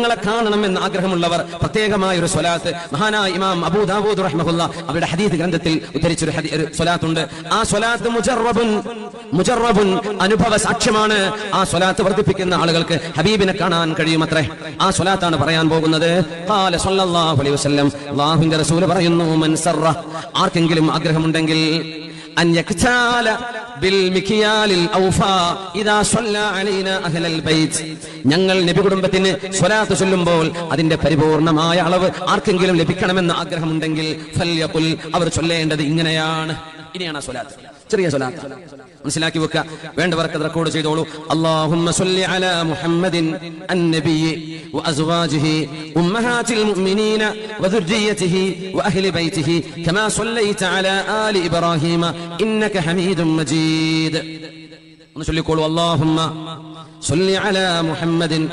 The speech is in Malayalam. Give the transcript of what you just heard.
തങ്ങളെ കാണണമെന്ന് ആഗ്രഹമുള്ളവർ പ്രത്യേകമായ ഒരു സ്വലാത്ത് മഹാനായ ഇമാം അബൂ ദാവൂദ് റഹ്മഹുല്ലാ അവരുടെ ഹദീസ് ഗ്രന്ഥത്തിൽ ഉദ്ധരിച്ചൊരു സ്വലാത്തുണ്ട്. ആ സ്വലാത്ത് മുജറബുൻ അനുഭവ സാക്ഷ്യമാണ്. ആ സ്വലാത്ത് വർദ്ധിപ്പിക്കുന്ന ആളുകൾക്ക് ഹബീബിനെ കാണാൻ കഴിയുമത്രേ. ആ സ്വലാത്താണ് പറയാൻ പോകുന്നത്. ഖാല സല്ലല്ലാഹു അലൈഹി വസല്ലം, അല്ലാഹുവിന്റെ റസൂൽ പറയുന്നു, മൻ സർറ, ആർക്കെങ്കിലും ആഗ്രഹമുണ്ടെങ്കിൽ, അൻ യക്താല ബിൽ മിക്യാലിൽ ഔഫാ ഇദാ സ്വല്ലാ അലൈനാ അഹ്ലൽ ബൈത്ത്, ഞങ്ങൾ നബി കുടുംബത്തിന് സ്വലാത്ത് ചൊല്ലുമ്പോൾ അതിന്റെ പരിപൂർണമായ അളവ് ആർക്കെങ്കിലും ലഭിക്കണമെന്ന് ആഗ്രഹമുണ്ടെങ്കിൽ ഫൽയഖുൽ, അവർ ചൊല്ലേണ്ടത് ഇങ്ങനെയാണ്. ഇനിയാണ് ആ സ്വലാത്ത്, ചെറിയ സ്വലാത്ത്, മനസ്സിലാക്കി വെക്കുക. വേണ്ടവർക്ക് അത് റെക്കോർഡ് ചെയ്തോളൂ. അല്ലാഹുമ്മ സ്വല്ലി അലാ മുഹമ്മദിൻ അന്നബിയ്യി വഅസ്വാജിഹി ഉമ്മഹാതിൽ മുഅ്മിനീന വദുർരിയ്യതിഹി വഅഹ്ലി ബൈതിഹി കമാ സ്വല്ലൈത അലാ ആലി ഇബ്രാഹീമ ഇന്നക ഹമീദും മജീദ്. ഒന്ന് ചൊല്ലിക്കോളൂ. അല്ലാഹുമ്മ സ്വല്ലി അലാ മുഹമ്മദിൻ